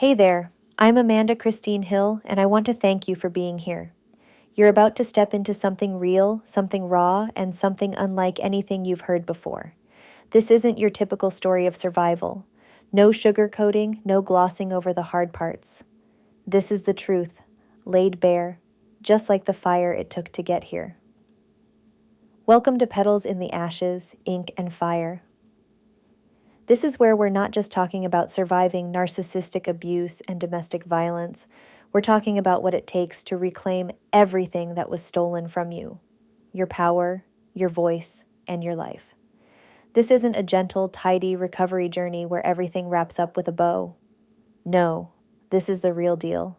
Hey there, I'm Amanda Christine Hill, and I want to thank you for being here. You're about to step into something real, something raw, and something unlike anything you've heard before. This isn't your typical story of survival. No sugarcoating, no glossing over the hard parts. This is the truth, laid bare, just like the fire it took to get here. Welcome to Petals in the Ashes, Ink, and Fire. This is where we're not just talking about surviving narcissistic abuse and domestic violence. We're talking about what it takes to reclaim everything that was stolen from you: your power, your voice, and your life. This isn't a gentle, tidy recovery journey where everything wraps up with a bow. No, this is the real deal.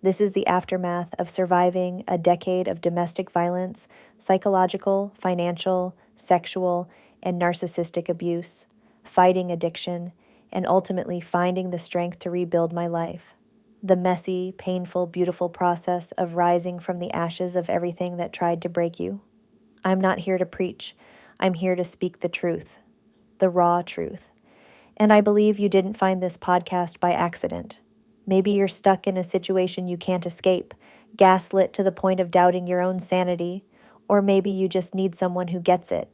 This is the aftermath of surviving a decade of domestic violence, psychological, financial, sexual, and narcissistic abuse, fighting addiction, and ultimately finding the strength to rebuild my life. The messy, painful, beautiful process of rising from the ashes of everything that tried to break you. I'm not here to preach. I'm here to speak the truth, the raw truth. And I believe you didn't find this podcast by accident. Maybe you're stuck in a situation you can't escape, gaslit to the point of doubting your own sanity, or maybe you just need someone who gets it,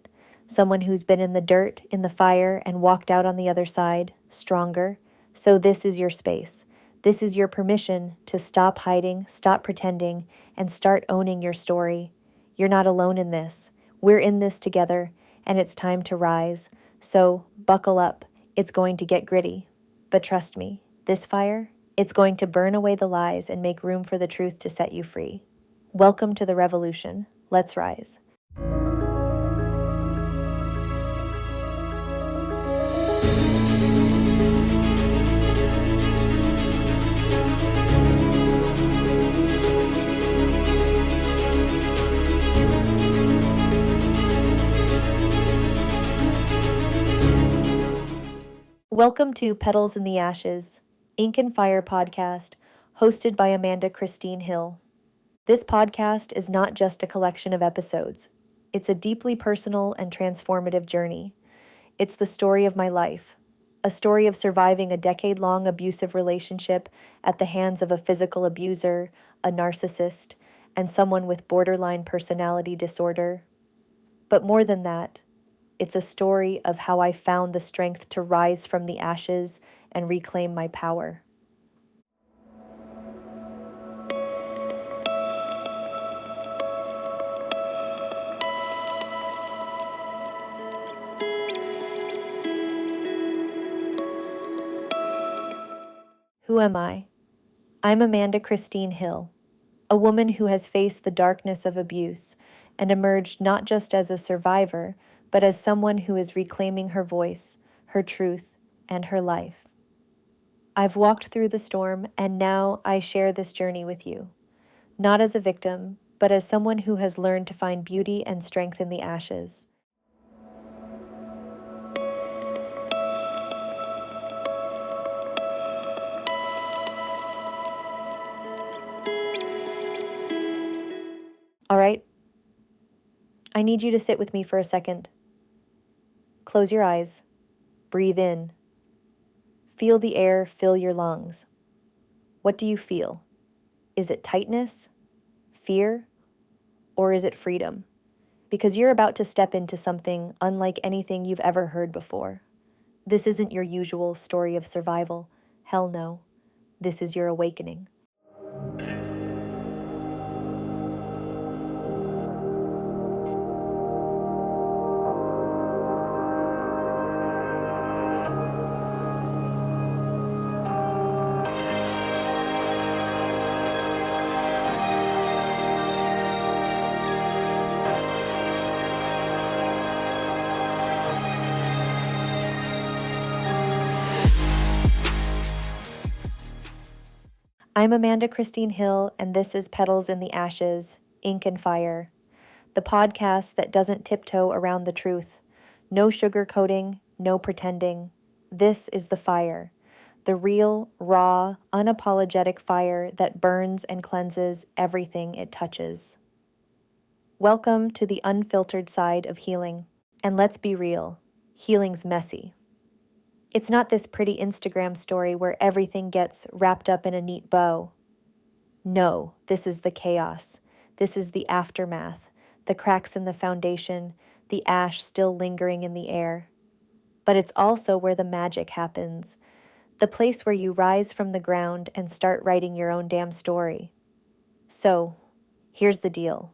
someone who's been in the dirt, in the fire, and walked out on the other side, stronger. So this is your space. This is your permission to stop hiding, stop pretending, and start owning your story. You're not alone in this. We're in this together, and it's time to rise. So buckle up. It's going to get gritty. But trust me, this fire, it's going to burn away the lies and make room for the truth to set you free. Welcome to the revolution. Let's rise. Welcome to Petals in the Ashes, Ink and Fire podcast, hosted by Amanda Christine Hill. This podcast is not just a collection of episodes. It's a deeply personal and transformative journey. It's the story of my life, a story of surviving a decade-long abusive relationship at the hands of a physical abuser, a narcissist, and someone with borderline personality disorder. But more than that, it's a story of how I found the strength to rise from the ashes and reclaim my power. Who am I? I'm Amanda Christine Hill, a woman who has faced the darkness of abuse and emerged not just as a survivor, but as someone who is reclaiming her voice, her truth, and her life. I've walked through the storm, and now I share this journey with you, not as a victim, but as someone who has learned to find beauty and strength in the ashes. All right, I need you to sit with me for a second. Close your eyes. Breathe in. Feel the air fill your lungs. What do you feel? Is it tightness, fear, or is it freedom? Because you're about to step into something unlike anything you've ever heard before. This isn't your usual story of survival. Hell no. This is your awakening. I'm Amanda Christine Hill, and this is Petals in the Ashes, Ink and Fire, the podcast that doesn't tiptoe around the truth. No sugarcoating, no pretending. This is the fire, the real, raw, unapologetic fire that burns and cleanses everything it touches. Welcome to the unfiltered side of healing. And let's be real, healing's messy. It's not this pretty Instagram story where everything gets wrapped up in a neat bow. No, this is the chaos. This is the aftermath, the cracks in the foundation, the ash still lingering in the air. But it's also where the magic happens, the place where you rise from the ground and start writing your own damn story. So, here's the deal.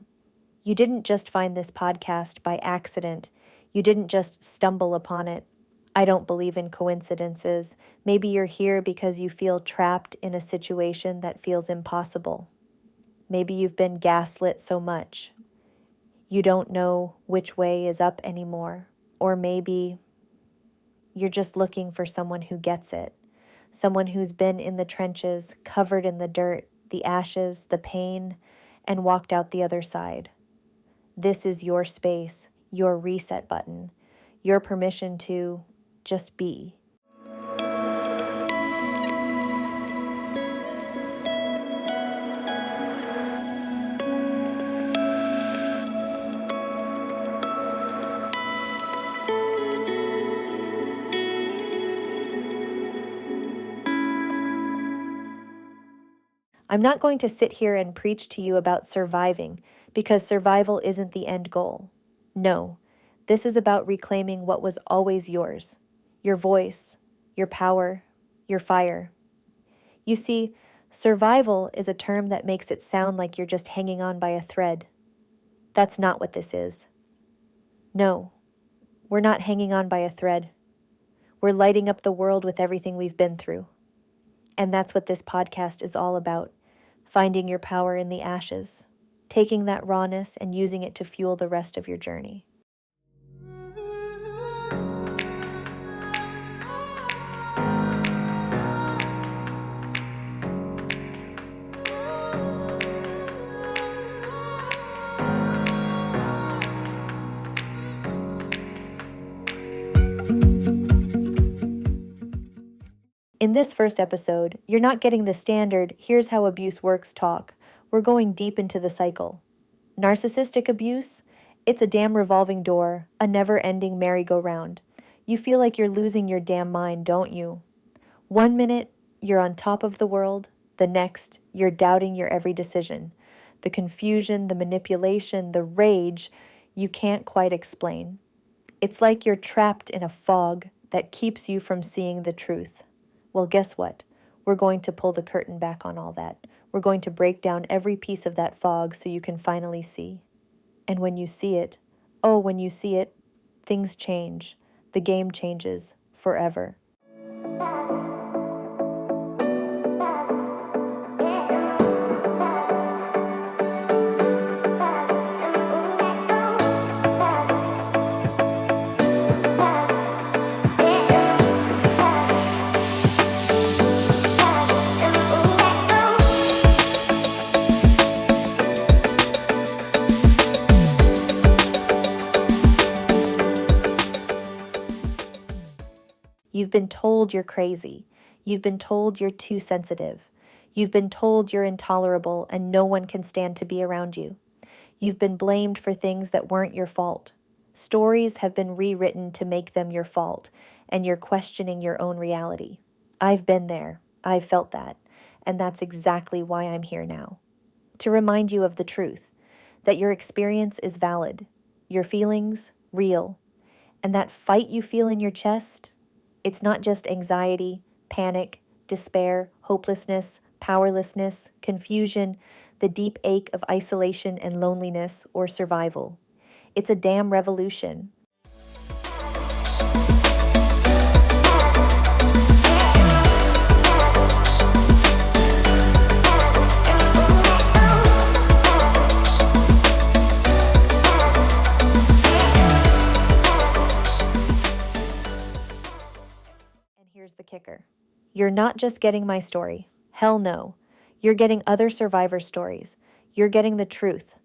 You didn't just find this podcast by accident. You didn't just stumble upon it. I don't believe in coincidences. Maybe you're here because you feel trapped in a situation that feels impossible. Maybe you've been gaslit so much. You don't know which way is up anymore. Or maybe you're just looking for someone who gets it. Someone who's been in the trenches, covered in the dirt, the ashes, the pain, and walked out the other side. This is your space, your reset button, your permission to just be. I'm not going to sit here and preach to you about surviving, because survival isn't the end goal. No, this is about reclaiming what was always yours, your voice, your power, your fire. You see, survival is a term that makes it sound like you're just hanging on by a thread. That's not what this is. No, we're not hanging on by a thread. We're lighting up the world with everything we've been through. And that's what this podcast is all about. Finding your power in the ashes, taking that rawness and using it to fuel the rest of your journey. In this first episode, you're not getting the standard, here's how abuse works talk. We're going deep into the cycle. Narcissistic abuse? It's a damn revolving door, a never-ending merry-go-round. You feel like you're losing your damn mind, don't you? 1 minute, you're on top of the world. The next, you're doubting your every decision. The confusion, the manipulation, the rage, you can't quite explain. It's like you're trapped in a fog that keeps you from seeing the truth. Well, guess what? We're going to pull the curtain back on all that. We're going to break down every piece of that fog so you can finally see. And when you see it, when you see it, things change. The game changes forever. You've been told you're crazy. You've been told you're too sensitive. You've been told you're intolerable and no one can stand to be around you. You've been blamed for things that weren't your fault. Stories have been rewritten to make them your fault, and you're questioning your own reality. I've been there. I've felt that. And that's exactly why I'm here now. To remind you of the truth, that your experience is valid, your feelings real, and that fight you feel in your chest, it's not just anxiety, panic, despair, hopelessness, powerlessness, confusion, the deep ache of isolation and loneliness or survival. It's a damn revolution. Here's the kicker. You're not just getting my story. Hell no. You're getting other survivor stories. You're getting the truth.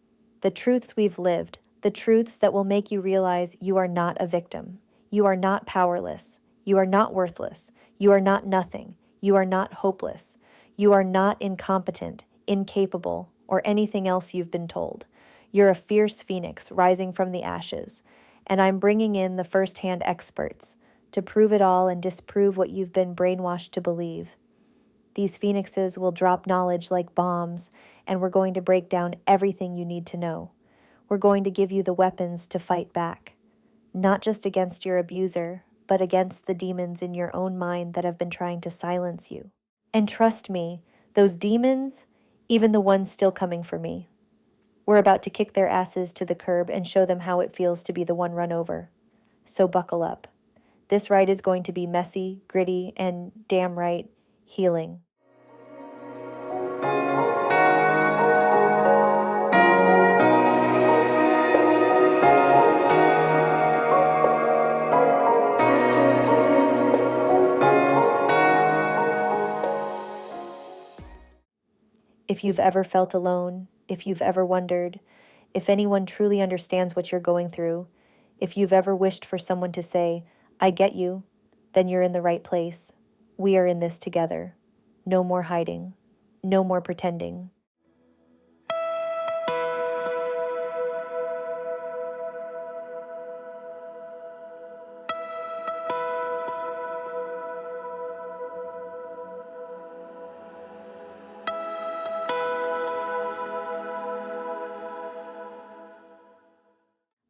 The truths we've lived. The truths that will make you realize you are not a victim. You are not powerless. You are not worthless. You are not nothing. You are not hopeless. You are not incompetent, incapable, or anything else you've been told. You're a fierce phoenix rising from the ashes. And I'm bringing in the first-hand experts to prove it all and disprove what you've been brainwashed to believe. These phoenixes will drop knowledge like bombs, and we're going to break down everything you need to know. We're going to give you the weapons to fight back, not just against your abuser, but against the demons in your own mind that have been trying to silence you. And trust me, those demons, even the ones still coming for me, we're about to kick their asses to the curb and show them how it feels to be the one run over. So buckle up. This ride is going to be messy, gritty, and damn right, healing. If you've ever felt alone, if you've ever wondered, if anyone truly understands what you're going through, if you've ever wished for someone to say, "I get you," then you're in the right place. We are in this together. No more hiding. No more pretending.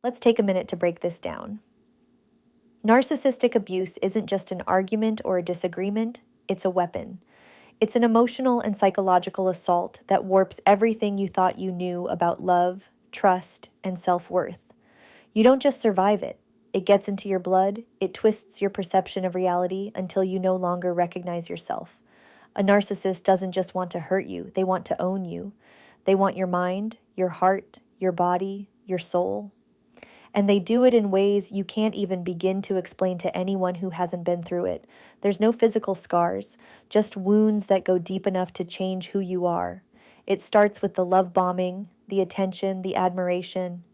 Let's take a minute to break this down. Narcissistic abuse isn't just an argument or a disagreement, it's a weapon. It's an emotional and psychological assault that warps everything you thought you knew about love, trust, and self-worth. You don't just survive it. It gets into your blood, it twists your perception of reality until you no longer recognize yourself. A narcissist doesn't just want to hurt you, they want to own you. They want your mind, your heart, your body, your soul. And they do it in ways you can't even begin to explain to anyone who hasn't been through it. There's no physical scars, just wounds that go deep enough to change who you are. It starts with the love bombing, the attention, the admiration.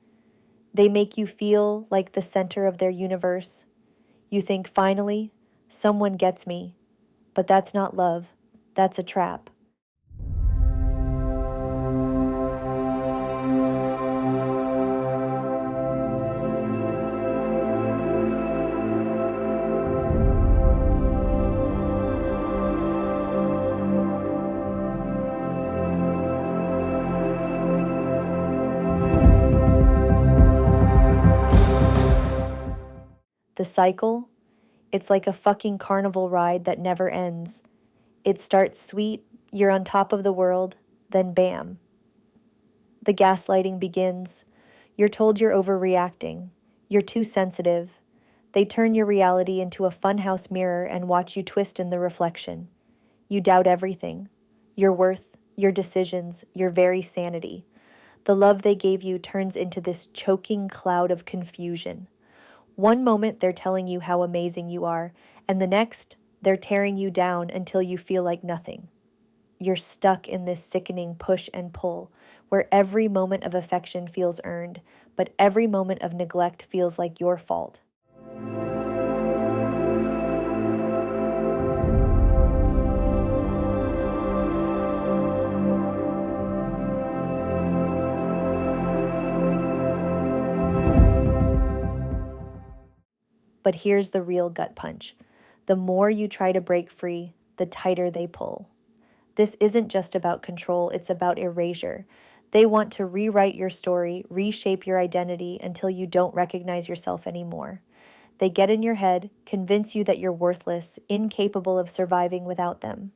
They make you feel like the center of their universe. You think, finally, someone gets me. But that's not love. That's a trap. The cycle, it's like a fucking carnival ride that never ends. It starts sweet, you're on top of the world, then bam. The gaslighting begins. You're told you're overreacting. You're too sensitive. They turn your reality into a funhouse mirror and watch you twist in the reflection. You doubt everything. Your worth, your decisions, your very sanity. The love they gave you turns into this choking cloud of confusion. One moment they're telling you how amazing you are, and the next, they're tearing you down until you feel like nothing. You're stuck in this sickening push and pull, where every moment of affection feels earned, but every moment of neglect feels like your fault. But here's the real gut punch. The more you try to break free, the tighter they pull. This isn't just about control, it's about erasure. They want to rewrite your story, reshape your identity until you don't recognize yourself anymore. They get in your head, convince you that you're worthless, incapable of surviving without them.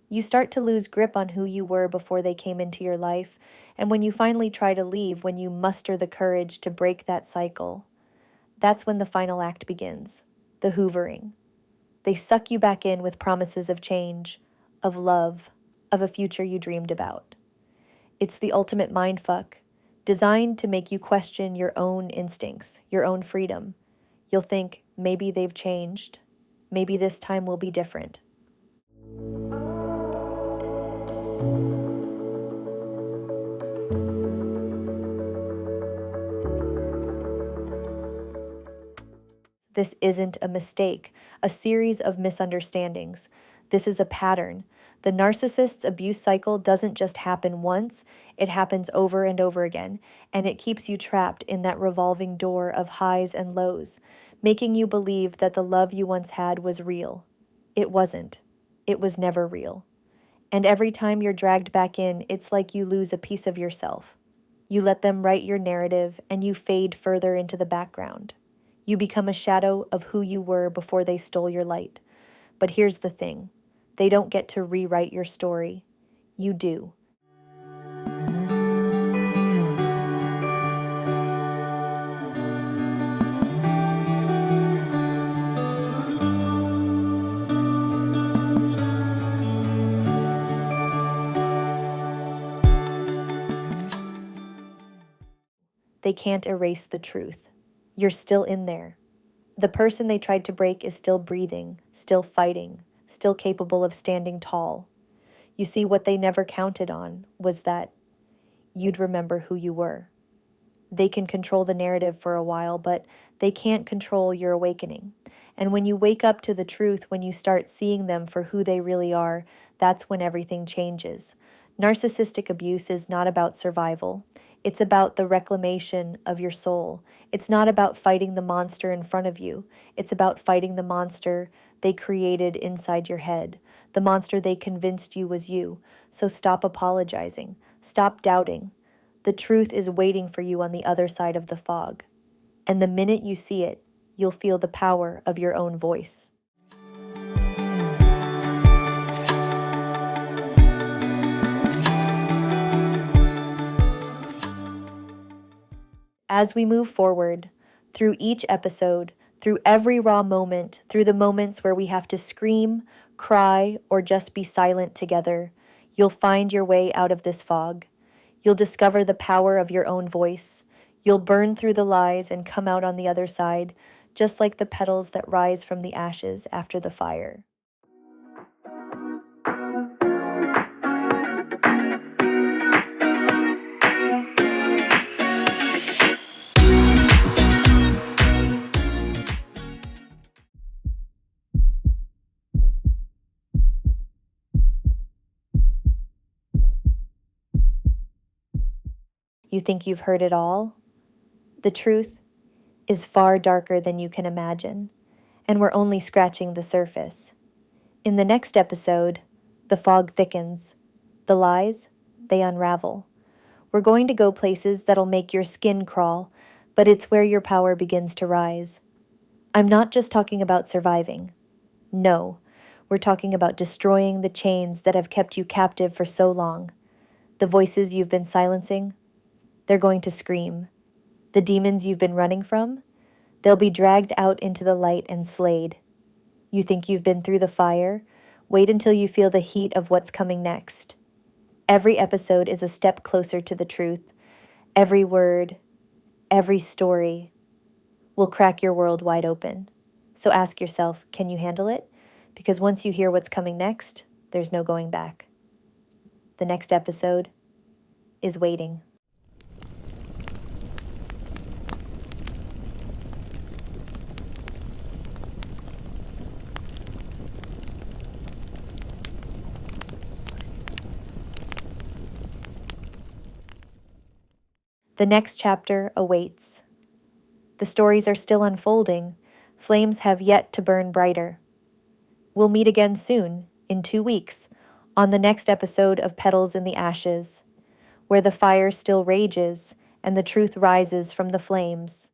You start to lose grip on who you were before they came into your life, and when you finally try to leave, when you muster the courage to break that cycle, that's when the final act begins, the hoovering. They suck you back in with promises of change, of love, of a future you dreamed about. It's the ultimate mindfuck, designed to make you question your own instincts, your own freedom. You'll think, maybe they've changed. Maybe this time will be different. This isn't a mistake, a series of misunderstandings. This is a pattern. The narcissist's abuse cycle doesn't just happen once, it happens over and over again, and it keeps you trapped in that revolving door of highs and lows. making you believe that the love you once had was real. It wasn't. It was never real. And every time you're dragged back in, it's like you lose a piece of yourself. You let them write your narrative and you fade further into the background. You become a shadow of who you were before they stole your light. But here's the thing. They don't get to rewrite your story. You do. They can't erase the truth. You're still in there. The person they tried to break is still breathing, still fighting, still capable of standing tall. You see, what they never counted on was that you'd remember who you were. They can control the narrative for a while, but they can't control your awakening. And when you wake up to the truth, when you start seeing them for who they really are, that's when everything changes. Narcissistic abuse is not about survival. It's about the reclamation of your soul. It's not about fighting the monster in front of you. It's about fighting the monster they created inside your head, the monster they convinced you was you. So stop apologizing. Stop doubting. The truth is waiting for you on the other side of the fog. And the minute you see it, you'll feel the power of your own voice. As we move forward, through each episode, through every raw moment, through the moments where we have to scream, cry, or just be silent together, you'll find your way out of this fog. You'll discover the power of your own voice. You'll burn through the lies and come out on the other side, just like the petals that rise from the ashes after the fire. You think you've heard it all? The truth is far darker than you can imagine, and we're only scratching the surface. In the next episode, the fog thickens. The lies, they unravel. We're going to go places that'll make your skin crawl, but it's where your power begins to rise. I'm not just talking about surviving. No, we're talking about destroying the chains that have kept you captive for so long. The voices you've been silencing, they're going to scream. The demons you've been running from, they'll be dragged out into the light and slayed. You think you've been through the fire? Wait until you feel the heat of what's coming next. Every episode is a step closer to the truth. Every word, every story will crack your world wide open. So ask yourself, can you handle it? Because once you hear what's coming next, there's no going back. The next episode is waiting. The next chapter awaits. The stories are still unfolding. Flames have yet to burn brighter. We'll meet again soon, in 2 weeks, on the next episode of Petals in the Ashes, where the fire still rages and the truth rises from the flames.